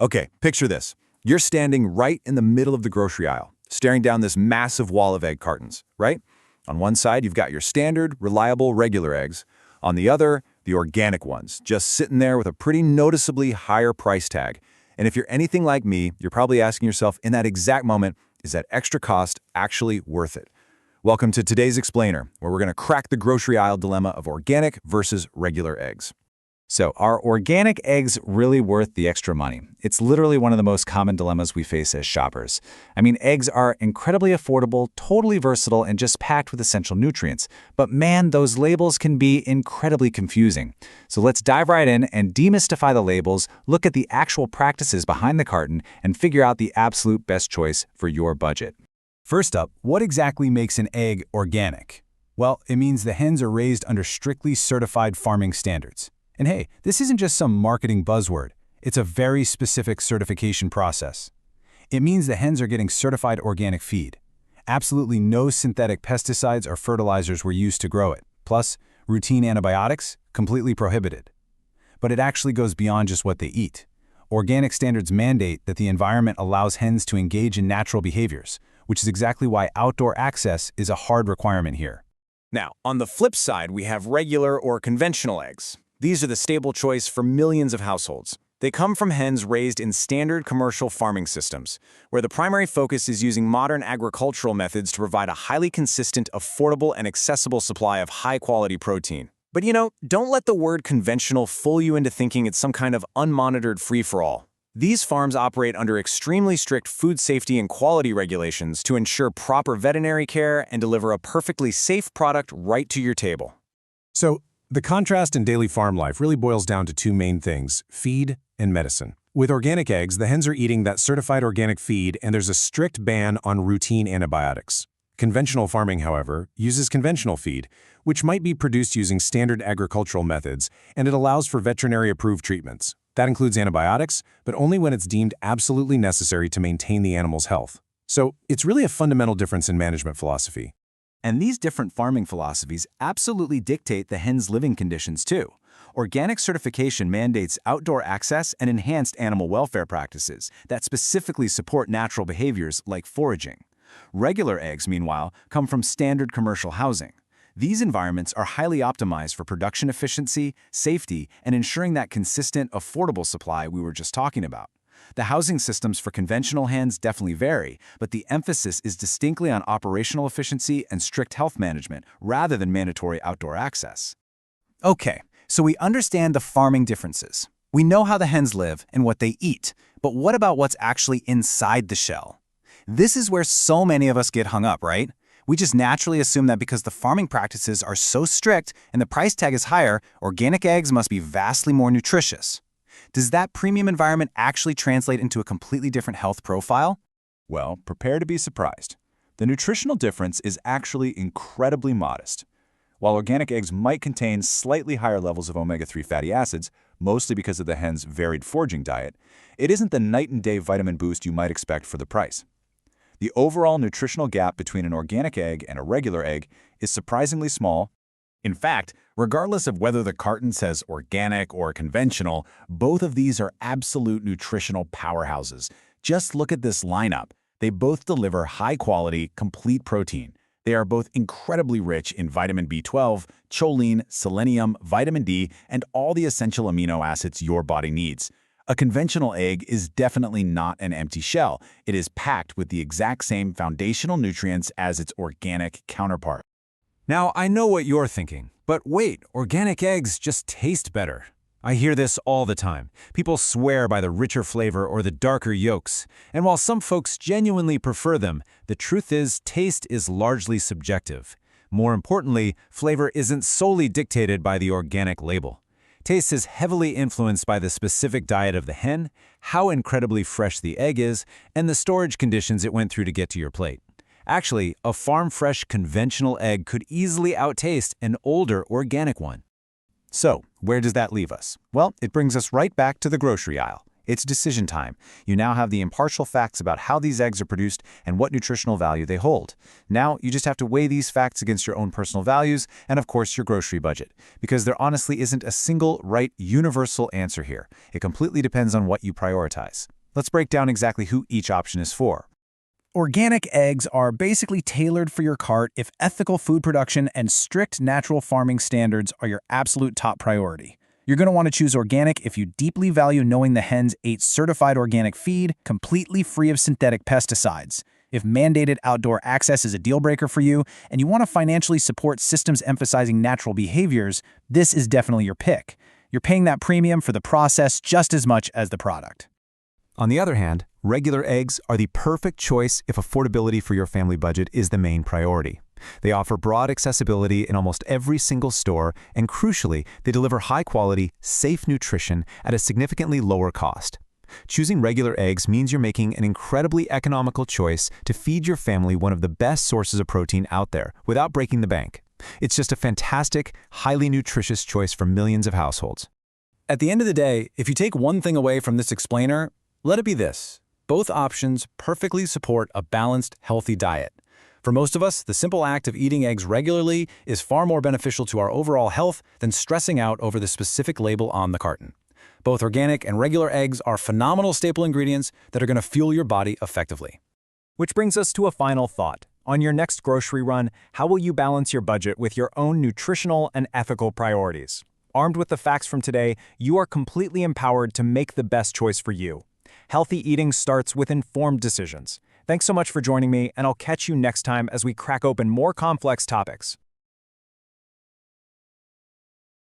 Okay, picture this. You're standing right in the middle of the grocery aisle, staring down this massive wall of egg cartons, right? On one side, you've got your standard, reliable, regular eggs. On the other, the organic ones, just sitting there with a pretty noticeably higher price tag. And if you're anything like me, you're probably asking yourself in that exact moment, is that extra cost actually worth it? Welcome to today's Explainer, where we're going to crack the grocery aisle dilemma of organic versus regular eggs. So, are organic eggs really worth the extra money? It's literally one of the most common dilemmas we face as shoppers. I mean, eggs are incredibly affordable, totally versatile, and just packed with essential nutrients. But man, those labels can be incredibly confusing. So let's dive right in and demystify the labels, look at the actual practices behind the carton, and figure out the absolute best choice for your budget. First up, what exactly makes an egg organic? Well, it means the hens are raised under strictly certified farming standards. And hey, this isn't just some marketing buzzword. It's a very specific certification process. It means the hens are getting certified organic feed. Absolutely no synthetic pesticides or fertilizers were used to grow it. Plus, routine antibiotics, completely prohibited. But it actually goes beyond just what they eat. Organic standards mandate that the environment allows hens to engage in natural behaviors, which is exactly why outdoor access is a hard requirement here. Now, on the flip side, we have regular or conventional eggs. These are the stable choice for millions of households. They come from hens raised in standard commercial farming systems, where the primary focus is using modern agricultural methods to provide a highly consistent, affordable, and accessible supply of high-quality protein. But don't let the word conventional fool you into thinking it's some kind of unmonitored free-for-all. These farms operate under extremely strict food safety and quality regulations to ensure proper veterinary care and deliver a perfectly safe product right to your table. So, the contrast in daily farm life really boils down to two main things: feed and medicine. With organic eggs, the hens are eating that certified organic feed, and there's a strict ban on routine antibiotics. Conventional farming, however, uses conventional feed, which might be produced using standard agricultural methods, and it allows for veterinary-approved treatments. That includes antibiotics, but only when it's deemed absolutely necessary to maintain the animal's health. So, it's really a fundamental difference in management philosophy. And these different farming philosophies absolutely dictate the hens' living conditions too. Organic certification mandates outdoor access and enhanced animal welfare practices that specifically support natural behaviors like foraging. Regular eggs, meanwhile, come from standard commercial housing. These environments are highly optimized for production efficiency, safety, and ensuring that consistent, affordable supply we were just talking about. The housing systems for conventional hens definitely vary, but the emphasis is distinctly on operational efficiency and strict health management rather than mandatory outdoor access. Okay, so we understand the farming differences. We know how the hens live and what they eat, but what about what's actually inside the shell? This is where so many of us get hung up, right? We just naturally assume that because the farming practices are so strict and the price tag is higher, organic eggs must be vastly more nutritious. Does that premium environment actually translate into a completely different health profile? Well, prepare to be surprised. The nutritional difference is actually incredibly modest. While organic eggs might contain slightly higher levels of omega-3 fatty acids, mostly because of the hen's varied foraging diet, it isn't the night-and-day vitamin boost you might expect for the price. The overall nutritional gap between an organic egg and a regular egg is surprisingly small. In fact, regardless of whether the carton says organic or conventional, both of these are absolute nutritional powerhouses. Just look at this lineup. They both deliver high-quality, complete protein. They are both incredibly rich in vitamin B12, choline, selenium, vitamin D, and all the essential amino acids your body needs. A conventional egg is definitely not an empty shell. It is packed with the exact same foundational nutrients as its organic counterpart. Now, I know what you're thinking, but wait, organic eggs just taste better. I hear this all the time. People swear by the richer flavor or the darker yolks. And while some folks genuinely prefer them, the truth is taste is largely subjective. More importantly, flavor isn't solely dictated by the organic label. Taste is heavily influenced by the specific diet of the hen, how incredibly fresh the egg is, and the storage conditions it went through to get to your plate. Actually, a farm-fresh conventional egg could easily outtaste an older organic one. So, where does that leave us? Well, it brings us right back to the grocery aisle. It's decision time. You now have the impartial facts about how these eggs are produced and what nutritional value they hold. Now, you just have to weigh these facts against your own personal values and, of course, your grocery budget. Because there honestly isn't a single, right, universal answer here. It completely depends on what you prioritize. Let's break down exactly who each option is for. Organic eggs are basically tailored for your cart if ethical food production and strict natural farming standards are your absolute top priority. You're going to want to choose organic if you deeply value knowing the hens ate certified organic feed, completely free of synthetic pesticides. If mandated outdoor access is a deal breaker for you, and you want to financially support systems emphasizing natural behaviors, this is definitely your pick. You're paying that premium for the process just as much as the product. On the other hand, regular eggs are the perfect choice if affordability for your family budget is the main priority. They offer broad accessibility in almost every single store, and crucially, they deliver high-quality, safe nutrition at a significantly lower cost. Choosing regular eggs means you're making an incredibly economical choice to feed your family one of the best sources of protein out there without breaking the bank. It's just a fantastic, highly nutritious choice for millions of households. At the end of the day, if you take one thing away from this explainer, let it be this. Both options perfectly support a balanced, healthy diet. For most of us, the simple act of eating eggs regularly is far more beneficial to our overall health than stressing out over the specific label on the carton. Both organic and regular eggs are phenomenal staple ingredients that are going to fuel your body effectively. Which brings us to a final thought. On your next grocery run, how will you balance your budget with your own nutritional and ethical priorities? Armed with the facts from today, you are completely empowered to make the best choice for you. Healthy eating starts with informed decisions. Thanks so much for joining me, and I'll catch you next time as we crack open more complex topics.